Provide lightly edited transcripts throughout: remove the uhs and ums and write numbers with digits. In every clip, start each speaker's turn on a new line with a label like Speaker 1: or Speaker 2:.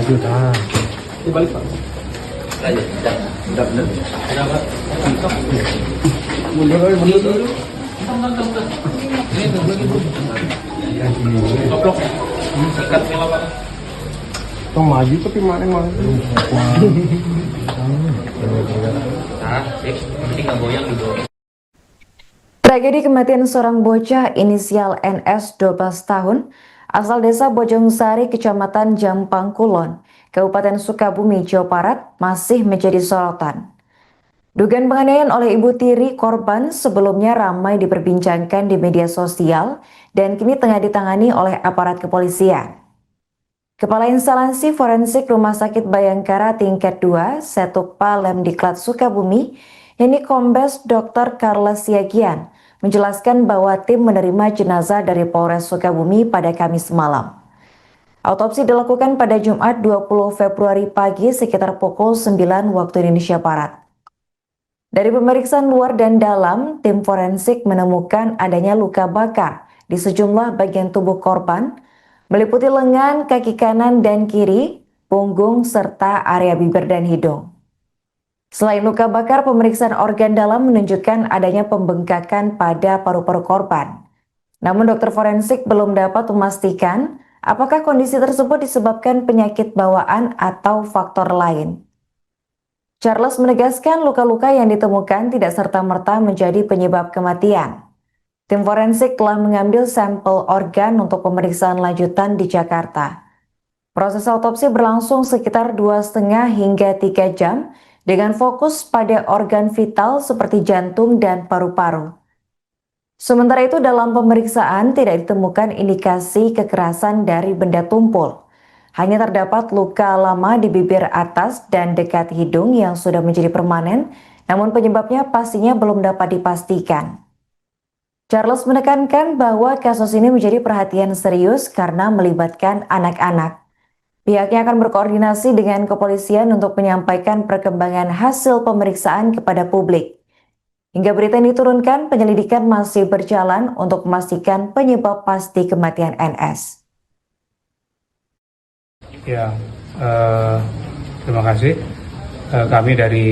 Speaker 1: lanjut.
Speaker 2: Dibalik Pak.
Speaker 3: Ayo, udah bener.
Speaker 2: Udah Pak.
Speaker 1: Mundur dulu.
Speaker 2: Ini lagi bro. Koplok. Sikat nyala Pak.
Speaker 1: Tong maju tapi mana maju.
Speaker 3: Nah, sip. Penting nggak goyang gitu.
Speaker 4: Tragedi kematian seorang bocah inisial NS 12 tahun asal desa Bojongsari, Kecamatan Jampang Kulon, Kabupaten Sukabumi, Jawa Barat masih menjadi sorotan. Dugaan penganiayaan oleh ibu tiri korban sebelumnya ramai diperbincangkan di media sosial dan kini tengah ditangani oleh aparat kepolisian. Kepala Instalasi Forensik Rumah Sakit Bayangkara tingkat 2 Setukpa Lemdiklat Sukabumi, yakni Kombes Dr. Carles Siagian, menjelaskan bahwa tim menerima jenazah dari Polres Sukabumi pada Kamis malam. Autopsi dilakukan pada Jumat 20 Februari pagi sekitar pukul 9 waktu Indonesia Barat. Dari pemeriksaan luar dan dalam, tim forensik menemukan adanya luka bakar di sejumlah bagian tubuh korban, meliputi lengan, kaki kanan dan kiri, punggung, serta area bibir dan hidung. Selain luka bakar, pemeriksaan organ dalam menunjukkan adanya pembengkakan pada paru-paru korban. Namun dokter forensik belum dapat memastikan apakah kondisi tersebut disebabkan penyakit bawaan atau faktor lain. Charles menegaskan luka-luka yang ditemukan tidak serta-merta menjadi penyebab kematian. Tim forensik telah mengambil sampel organ untuk pemeriksaan lanjutan di Jakarta. Proses autopsi berlangsung sekitar 2,5 hingga 3 jam dengan fokus pada organ vital seperti jantung dan paru-paru. Sementara itu dalam pemeriksaan tidak ditemukan indikasi kekerasan dari benda tumpul. Hanya terdapat luka lama di bibir atas dan dekat hidung yang sudah menjadi permanen, namun penyebabnya pastinya belum dapat dipastikan. Charles menekankan bahwa kasus ini menjadi perhatian serius karena melibatkan anak-anak. Pihaknya akan berkoordinasi dengan kepolisian untuk menyampaikan perkembangan hasil pemeriksaan kepada publik. Hingga berita ini diturunkan, penyelidikan masih berjalan untuk memastikan penyebab pasti kematian NS.
Speaker 5: Ya, terima kasih. Kami dari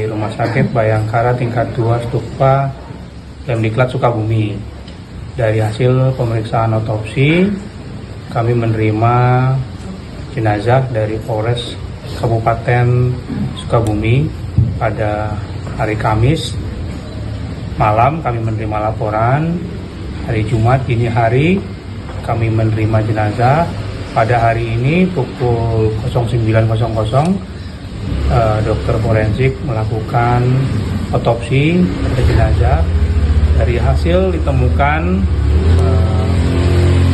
Speaker 5: Rumah Sakit Bayangkara tingkat 2 Setukpa Lemdiklat Sukabumi. Dari hasil pemeriksaan otopsi, kami menerima jenazah dari Polres Kabupaten Sukabumi pada hari Kamis malam. Kami menerima laporan. Hari Jumat dini hari kami menerima jenazah. Pada hari ini pukul 09.00 dokter forensik melakukan otopsi pada jenazah. Dari hasil ditemukan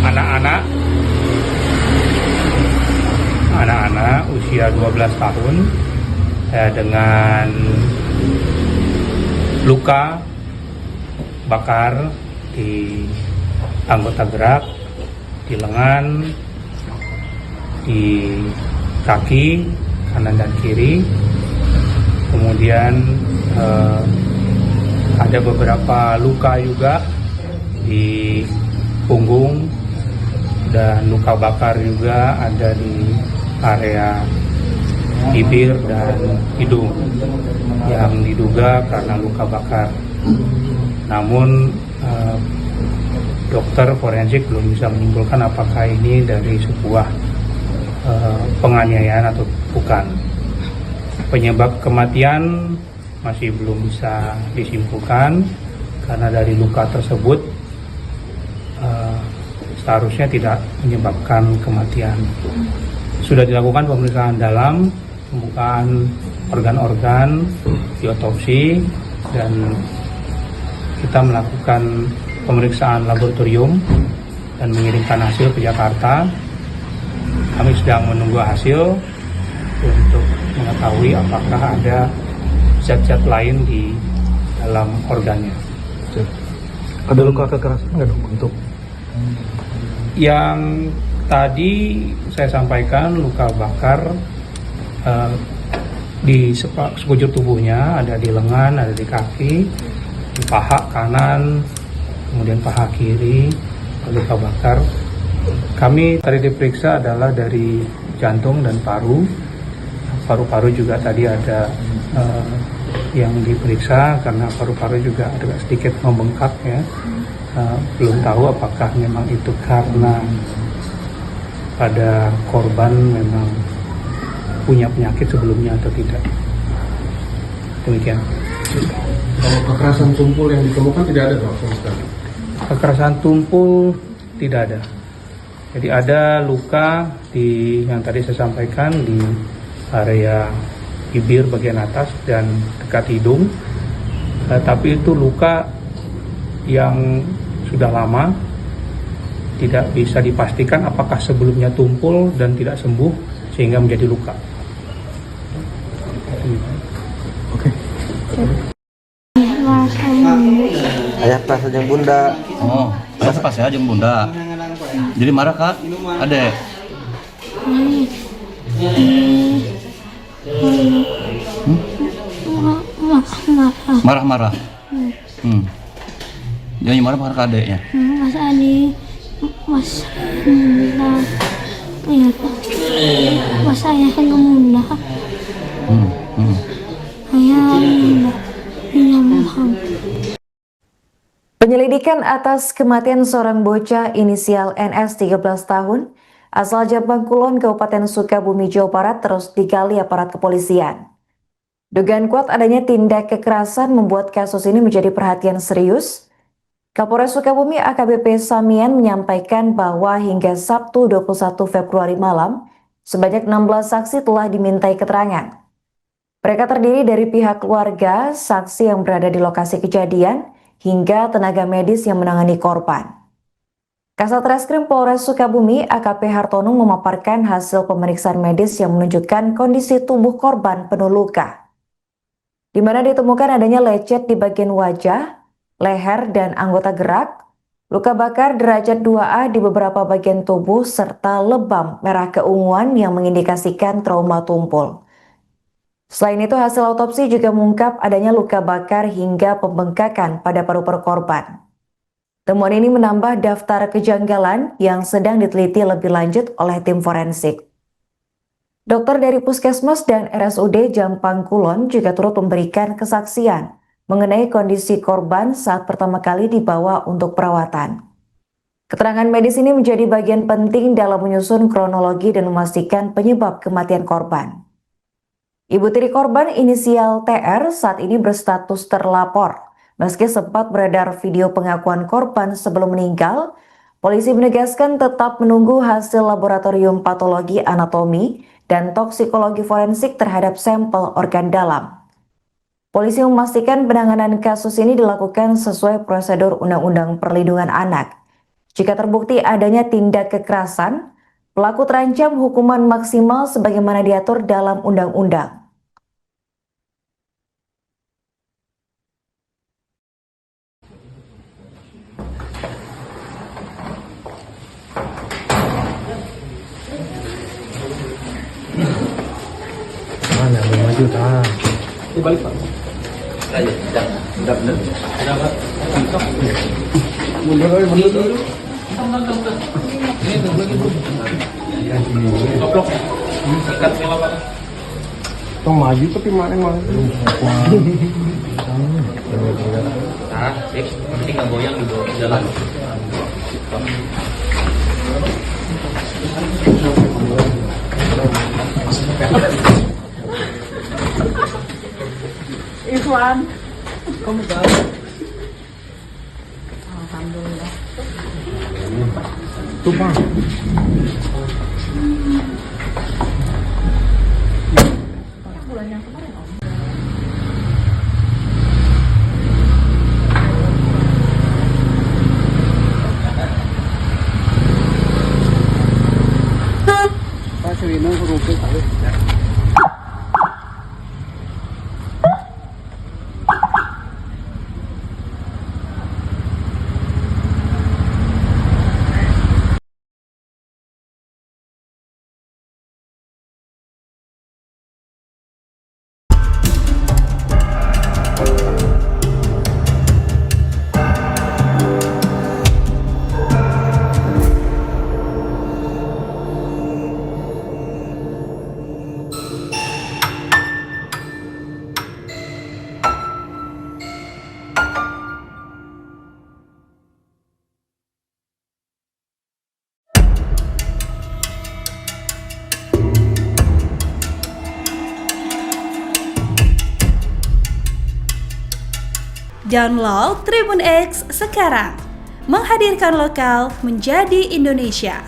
Speaker 5: anak-anak usia 12 tahun dengan luka bakar di anggota gerak, di lengan, di kaki kanan dan kiri. Kemudian ada beberapa luka juga di punggung dan luka bakar juga ada di area bibir dan hidung yang diduga karena luka bakar. Namun dokter forensik belum bisa menyimpulkan apakah ini dari sebuah penganiayaan atau bukan. Penyebab kematian masih belum bisa disimpulkan karena dari luka tersebut seharusnya tidak menyebabkan kematian. Sudah dilakukan pemeriksaan dalam, pembukaan organ-organ, diotopsi, dan kita melakukan pemeriksaan laboratorium dan mengirimkan hasil ke Jakarta. Kami sedang menunggu hasil untuk mengetahui apakah ada zat-zat lain di dalam organnya.
Speaker 1: Ada luka kekerasan nggak dok untuk?
Speaker 5: Yang tadi saya sampaikan luka bakar di sekujur tubuhnya, ada di lengan, ada di kaki, di paha kanan, kemudian paha kiri, luka bakar. Kami tadi diperiksa adalah dari jantung dan paru. Paru-paru juga tadi ada yang diperiksa karena paru-paru juga agak sedikit membengkak ya. Belum tahu apakah memang itu karena pada korban memang punya penyakit sebelumnya atau tidak. Demikian.
Speaker 1: Kalau kekerasan tumpul yang ditemukan tidak ada Dok, sama sekali.
Speaker 5: Kekerasan tumpul tidak ada. Jadi ada luka yang tadi saya sampaikan di area bibir bagian atas dan dekat hidung. Tapi itu luka yang sudah lama, tidak bisa dipastikan apakah sebelumnya tumpul dan tidak sembuh sehingga menjadi luka.
Speaker 6: Ayah pas aja bunda.
Speaker 7: Oh, pas ya jeung bunda. Jadi marah kak, adek. Marah-marah. Jadi marah ke adeknya.
Speaker 8: Mas Adi, Mas ya, Mas saya kan bunda. Ayah bunda, nyambang.
Speaker 4: Penyelidikan atas kematian seorang bocah inisial NS 13 tahun asal Jambang Kulon, Kabupaten Sukabumi, Jawa Barat terus digali aparat kepolisian. Dugaan kuat adanya tindak kekerasan membuat kasus ini menjadi perhatian serius. Kapolres Sukabumi AKBP Samian menyampaikan bahwa hingga Sabtu 21 Februari malam, sebanyak 16 saksi telah dimintai keterangan. Mereka terdiri dari pihak keluarga, saksi yang berada di lokasi kejadian, hingga tenaga medis yang menangani korban. Kasat Reskrim Polres Sukabumi AKP Hartono memaparkan hasil pemeriksaan medis yang menunjukkan kondisi tubuh korban penuh luka, di mana ditemukan adanya lecet di bagian wajah, leher, dan anggota gerak, luka bakar derajat 2A di beberapa bagian tubuh, serta lebam merah keunguan yang mengindikasikan trauma tumpul. Selain itu, hasil autopsi juga mengungkap adanya luka bakar hingga pembengkakan pada paru-paru korban. Temuan ini menambah daftar kejanggalan yang sedang diteliti lebih lanjut oleh tim forensik. Dokter dari Puskesmas dan RSUD Jambang Kulon juga turut memberikan kesaksian mengenai kondisi korban saat pertama kali dibawa untuk perawatan. Keterangan medis ini menjadi bagian penting dalam menyusun kronologi dan memastikan penyebab kematian korban. Ibu tiri korban inisial TR saat ini berstatus terlapor. Meski sempat beredar video pengakuan korban sebelum meninggal, polisi menegaskan tetap menunggu hasil laboratorium patologi anatomi dan toksikologi forensik terhadap sampel organ dalam. Polisi memastikan penanganan kasus ini dilakukan sesuai prosedur Undang-Undang Perlindungan Anak. Jika terbukti adanya tindak kekerasan, pelaku terancam hukuman maksimal sebagaimana diatur dalam undang-undang.
Speaker 1: Mana belum maju tak?
Speaker 2: Dibalik Pak.
Speaker 3: Udah bener.
Speaker 2: Udah Pak.
Speaker 1: Mundur dulu.
Speaker 2: Bentar. Ini udah lagi bro. Koplok. Ikat nyawa Pak.
Speaker 1: Tong maju tapi mana maju.
Speaker 3: Nah, sip. Yang penting nggak goyang di jalan.
Speaker 9: Irfan.
Speaker 2: Kamu tahu?
Speaker 9: Alhamdulillah.
Speaker 1: Tuh Bang.
Speaker 9: Bulan yang kemarin Om.
Speaker 1: Pak Sirina ke
Speaker 10: Download Tribun X sekarang. Menghadirkan lokal menjadi Indonesia.